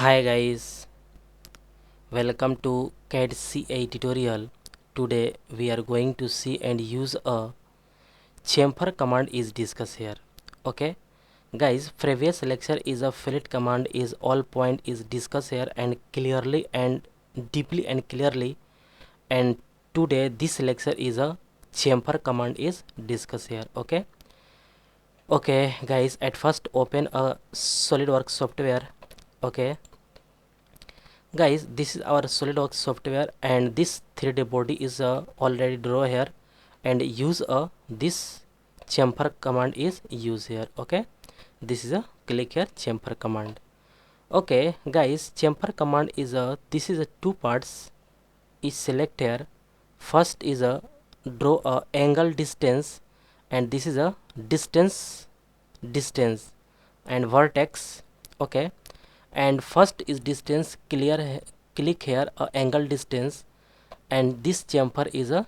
Hi guys, welcome to CAD CA tutorial. Today we are going to see and use a chamfer command is discussed here. Okay guys, previous lecture is a fillet command is all point is discussed here and clearly and deeply and clearly, and today this lecture is a chamfer command is discussed here. Okay guys, at first open a Solidworks software. Okay guys, this is our Solidworks software and this 3D body is already draw here, and use this chamfer command is use here. Okay, this is a click here chamfer command. Okay guys, chamfer command is this is a two parts is select here. First is a draw a angle distance, and this is a distance and vertex. Okay, and first is distance click here angle distance, and this chamfer is a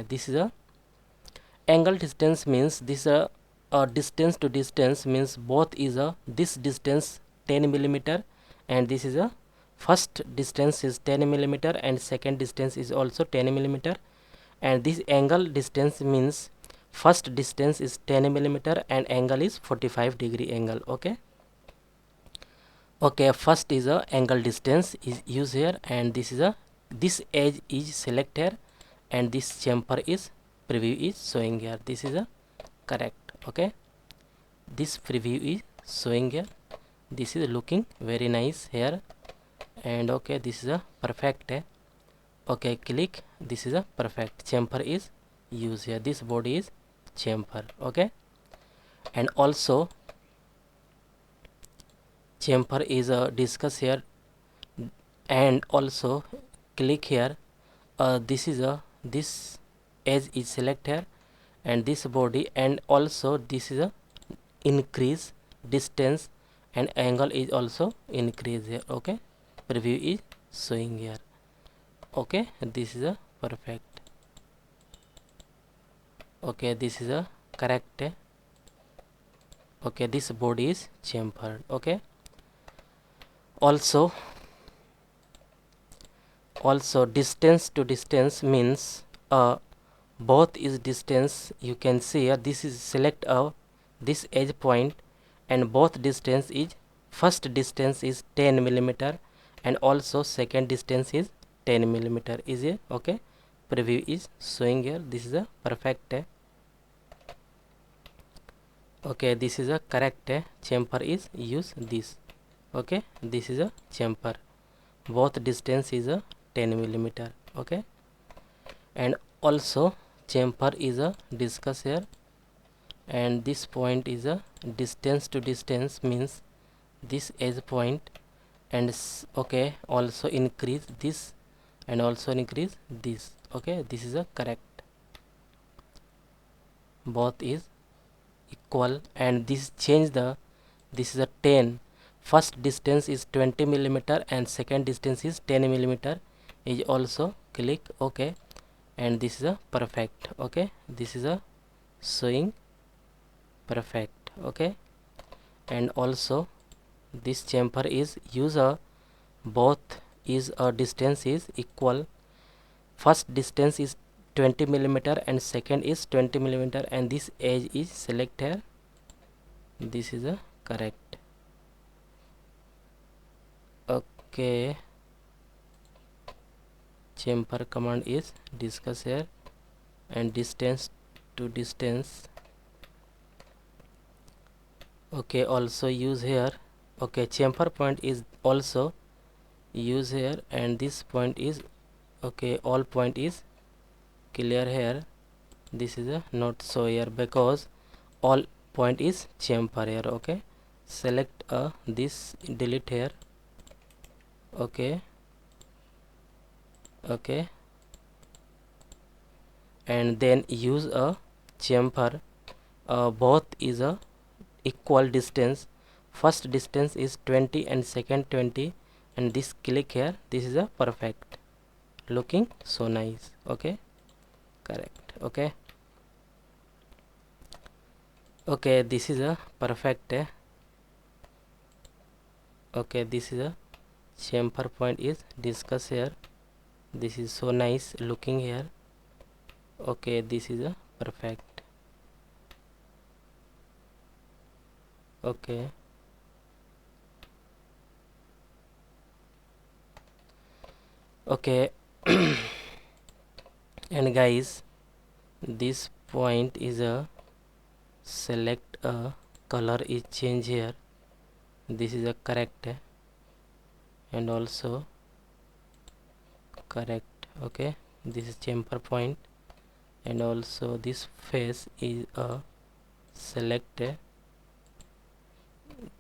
this is a angle distance means this a distance to distance means both is a this distance 10 millimeter, and this is a first distance is 10 millimeter and second distance is also 10 millimeter, and this angle distance means first distance is 10 millimeter and angle is 45-degree angle. Okay, first is a angle distance is used here, and this is a this edge is select here, and this chamfer is preview is showing here. This is a correct. Okay, this preview is showing here. This is looking very nice here, and okay, this is a perfect. Okay, click. This is a perfect chamfer is used here. This body is chamfer. Okay, and also chamfer is discuss here, and also click here. This is this edge is select here, and this body, and also this is a increase distance and angle is also increase here. Okay, preview is showing here. Okay, this is a perfect. Okay, this is a correct. Okay, this body is chamfered. Okay, also distance to distance means both is distance. You can see here, this is select this edge point, and both distance is first distance is 10 millimeter and also second distance is 10 millimeter is a okay. Preview is showing here. This is a perfect. Okay, this is a correct. Chamfer is use this. Okay, this is a chamfer, both distance is a 10 millimeter. Okay, and also chamfer is a discuss here, and this point is a distance to distance means this edge point, and okay, also increase this and also increase this. Okay, this is a correct, both is equal, and this change the this is a 10. First distance is 20 millimeter and second distance is 10 millimeter is also click. Okay, and this is a perfect. Okay, this is a showing perfect. Okay, and also this chamfer is use a both is a distance is equal. First distance is 20 millimeter and second is 20 millimeter, and this edge is select here. This is a correct. Okay, chamfer command is discuss here, and distance to distance. Okay, also use here. Okay, chamfer point is also use here, and this point is okay, all point is clear here. This is a not so here because all point is chamfer here. Okay, select this delete here. Okay, and then use a chamfer both is a equal distance. First distance is 20 and second 20, and this click here. This is a perfect, looking so nice. Okay, correct. Okay, this is a perfect. Okay, this is a chamfer point is discussed here. This is so nice looking here. Okay, this is a perfect. Okay, okay. And guys, this point is a select a color is change here. This is a correct and also correct. Okay, this is chamfer point, and also this face is a select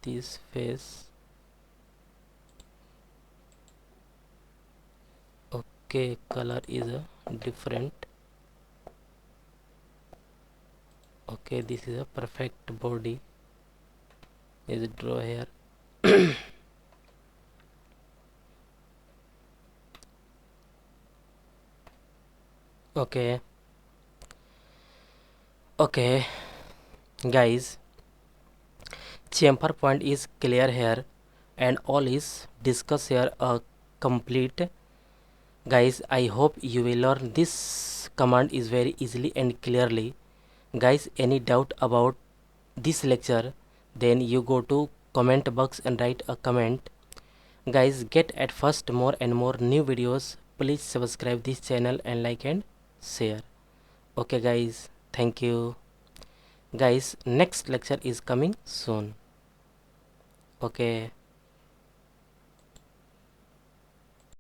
this face. Okay, color is a different. Okay, this is a perfect body is draw here. Okay, okay guys, chamfer point is clear here and all is discussed here complete. Guys, I hope you will learn this command is very easily and clearly. Guys, any doubt about this lecture, then you go to comment box and write a comment. Guys, get at first more and more new videos. Please subscribe this channel and like and share. Okay guys, thank you. Guys, next lecture is coming soon. Okay.